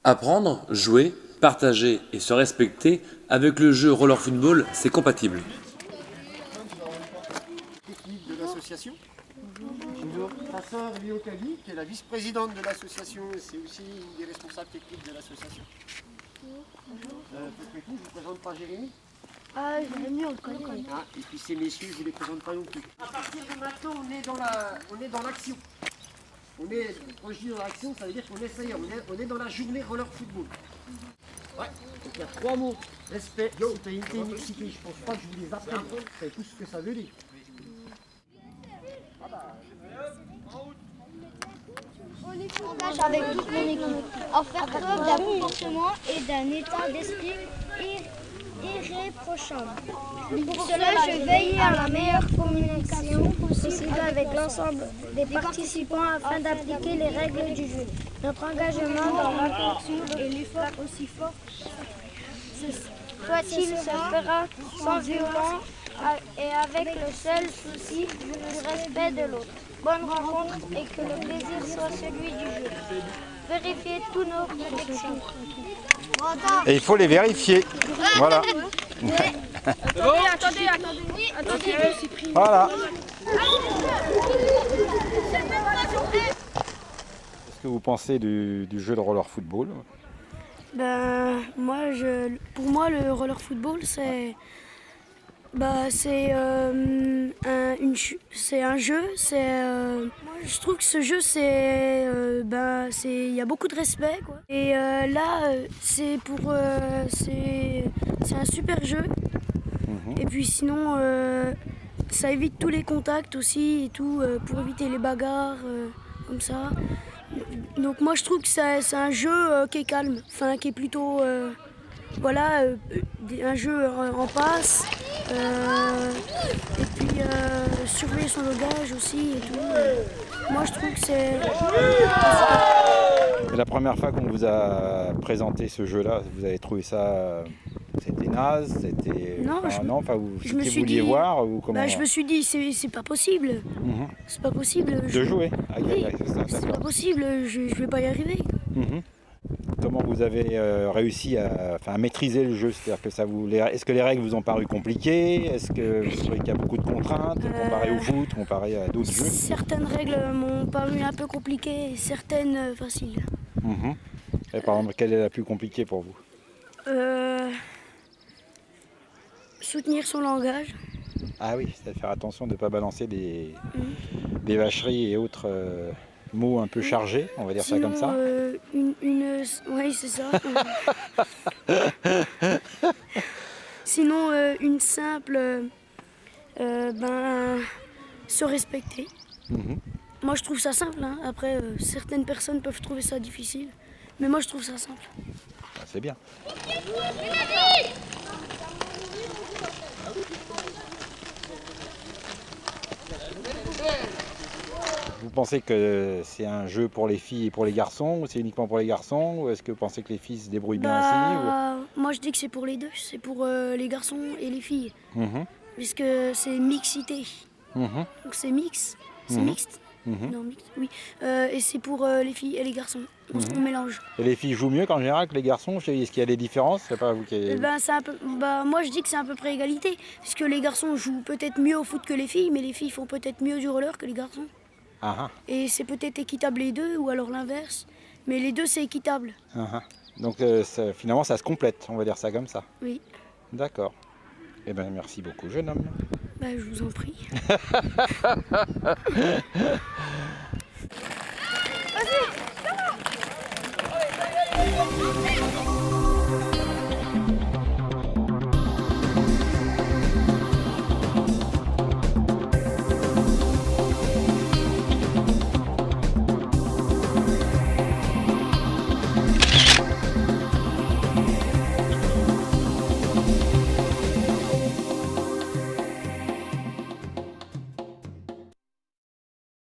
Apprendre, jouer, partager et se respecter avec le jeu roller football, c'est compatible. Technique de l'association. Bonjour. Ta sœur Léo Kali, qui est la vice-présidente de l'association, c'est aussi une des responsables techniques de l'association. Je vous présente pas Jérémy. Ah, Jérémy, on le connaît. Ah, et puis ces messieurs, je ne vous les présente pas non plus. À partir de maintenant, on est dans l'action. Quand je dis dans l'action, ça veut dire qu'on essaye, on est dans la journée roller football. Ouais. Donc il y a 3 mots. Respect, citoyenneté, mixité. Je pense pas que je vous les apprends. Vous savez tout ce que ça veut dire. On engage avec toute mon équipe à faire preuve d'un comportement et d'un état d'esprit irréprochable. Pour cela, je veille à la meilleure communication possible avec l'ensemble des participants afin d'appliquer les règles du jeu. Notre engagement dans la l'action et l'effort aussi fort soit-il se fera sans violence et avec le seul souci du respect de l'autre. Bonne rencontre et que le plaisir soit celui du jeu. Vérifiez tous nos protections. Et il faut les vérifier. Voilà. Attendez. Voilà. Qu'est-ce que vous pensez du jeu de roller football? Ben, pour moi, le roller football, c'est un jeu. Moi, je trouve que ce jeu, il y a beaucoup de respect, quoi. Et là, c'est un super jeu. Et puis sinon, ça évite tous les contacts aussi et tout, pour éviter les bagarres, comme ça. Donc moi je trouve que c'est un jeu qui est calme, enfin qui est plutôt un jeu en passe, et puis surveiller son langage aussi et tout. Moi je trouve que c'est... La première fois qu'on vous a présenté ce jeu-là, vous avez trouvé ça... C'était naze, c'était... Non, vous vouliez voir ou comment? Je me suis dit, c'est pas possible. C'est pas possible. De jouer. C'est pas possible, je vais pas y arriver. Comment vous avez réussi à maîtriser le jeu? C'est-à-dire que est-ce que les règles vous ont paru compliquées? Est-ce que vous trouvez qu'il y a beaucoup de contraintes comparé au foot, comparé à d'autres jeux? Certaines règles m'ont paru un peu compliquées, certaines faciles. Et par exemple, quelle est la plus compliquée pour vous? Soutenir son langage. Ah oui, c'est faire attention de ne pas balancer des vacheries et autres mots un peu chargés, on va dire. Sinon, ça comme ça. Oui, c'est ça. Sinon, une simple, se respecter. Moi, je trouve ça simple. Hein. Après, certaines personnes peuvent trouver ça difficile, mais moi, je trouve ça simple. Ah, c'est bien. Vous pensez que c'est un jeu pour les filles et pour les garçons, ou c'est uniquement pour les garçons, ou est-ce que vous pensez que les filles se débrouillent bien aussi Moi je dis que c'est pour les deux, c'est pour les garçons et les filles, puisque c'est mixité, donc c'est mixte. Non, mixte, oui. Et c'est pour les filles et les garçons, on mélange. Et les filles jouent mieux qu'en général que les garçons? Est-ce qu'il y a des différences? C'est pas vous qui... moi je dis que c'est à peu près égalité, puisque les garçons jouent peut-être mieux au foot que les filles, mais les filles font peut-être mieux du roller que les garçons. Et c'est peut-être équitable les deux, ou alors l'inverse, mais les deux c'est équitable. Donc finalement ça se complète, on va dire ça comme ça. Oui. D'accord. Eh bien merci beaucoup jeune homme. Je vous en prie. Vas-y,